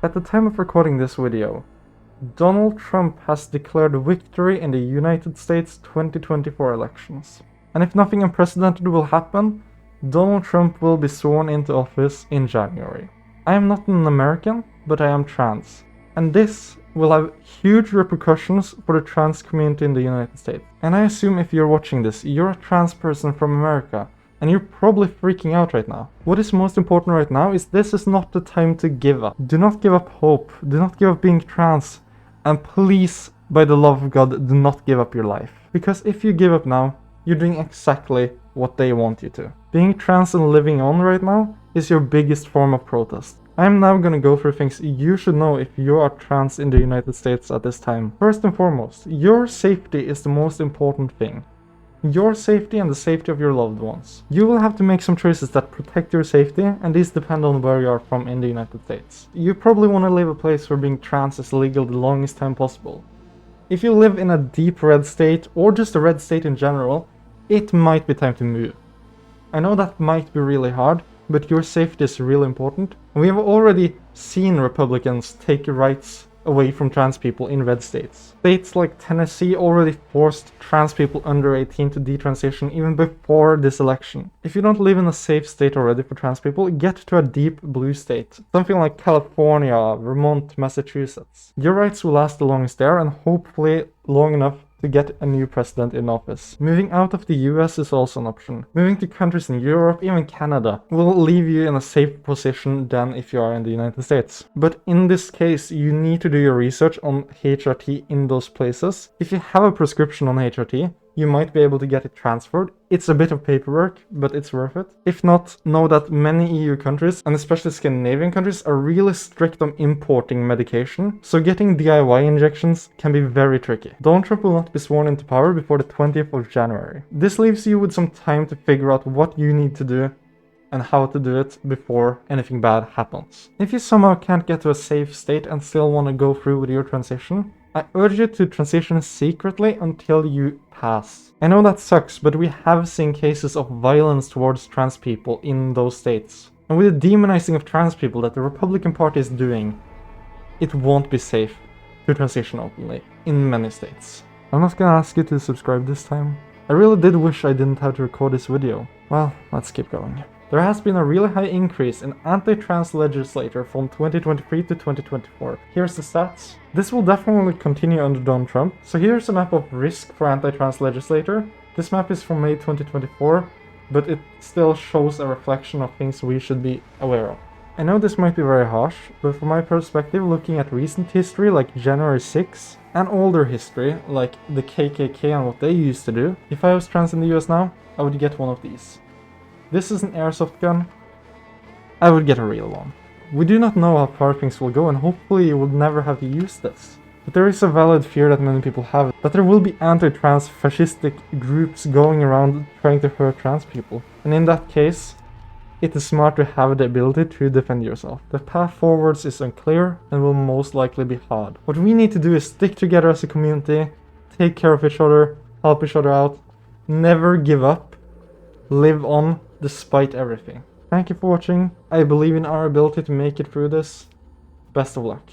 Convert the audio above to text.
At the time of recording this video, Donald Trump has declared victory in the United States 2024 elections. And if nothing unprecedented will happen, Donald Trump will be sworn into office in January. I am not an American, but I am trans. And this will have huge repercussions for the trans community in the United States. And I assume if you're watching this, you're a trans person from America, and you're probably freaking out right now. What is most important right now is this is not the time to give up. Do not give up hope. Do not give up being trans. And please, by the love of God, do not give up your life. Because if you give up now, you're doing exactly what they want you to. Being trans and living on right now is your biggest form of protest. I'm now gonna go through things you should know if you are trans in the United States at this time. First and foremost, your safety is the most important thing. Your safety and the safety of your loved ones. You will have to make some choices that protect your safety, and these depend on where you are from in the United States. You probably want to live a place where being trans is legal the longest time possible. If you live in a deep red state, or just a red state in general, it might be time to move. I know that might be really hard, but your safety is really important. We have already seen Republicans take rights away from trans people in red states. States like Tennessee already forced trans people under 18 to detransition even before this election. If you don't live in a safe state already for trans people, get to a deep blue state. Something like California, Vermont, Massachusetts. Your rights will last the longest there, and hopefully long enough to get a new president in office. Moving out of the US is also an option. Moving to countries in Europe, even Canada, will leave you in a safer position than if you are in the United States. But in this case, you need to do your research on HRT in those places. If you have a prescription on HRT, you might be able to get it transferred. It's a bit of paperwork, but it's worth it. If not, know that many EU countries, and especially Scandinavian countries, are really strict on importing medication, so getting DIY injections can be very tricky. Donald Trump will not be sworn into power before the 20th of January. This leaves you with some time to figure out what you need to do and how to do it before anything bad happens. If you somehow can't get to a safe state and still want to go through with your transition, I urge you to transition secretly until you pass. I know that sucks, but we have seen cases of violence towards trans people in those states. And with the demonizing of trans people that the Republican Party is doing, it won't be safe to transition openly in many states. I'm not gonna ask you to subscribe this time. I really did wish I didn't have to record this video. Well, let's keep going. There has been a really high increase in anti-trans legislature from 2023 to 2024. Here's the stats. This will definitely continue under Donald Trump. So here's a map of risk for anti-trans legislator. This map is from May 2024, but it still shows a reflection of things we should be aware of. I know this might be very harsh, but from my perspective, looking at recent history like January 6, and older history like the KKK and what they used to do, if I was trans in the US now, I would get one of these. This is an airsoft gun. I would get a real one. We do not know how far things will go, and hopefully you will never have to use this. But there is a valid fear that many people have, that there will be anti-trans fascistic groups going around trying to hurt trans people. And in that case, it is smart to have the ability to defend yourself. The path forwards is unclear and will most likely be hard. What we need to do is stick together as a community, take care of each other, help each other out, never give up, live on despite everything. Thank you for watching. I believe in our ability to make it through this. Best of luck.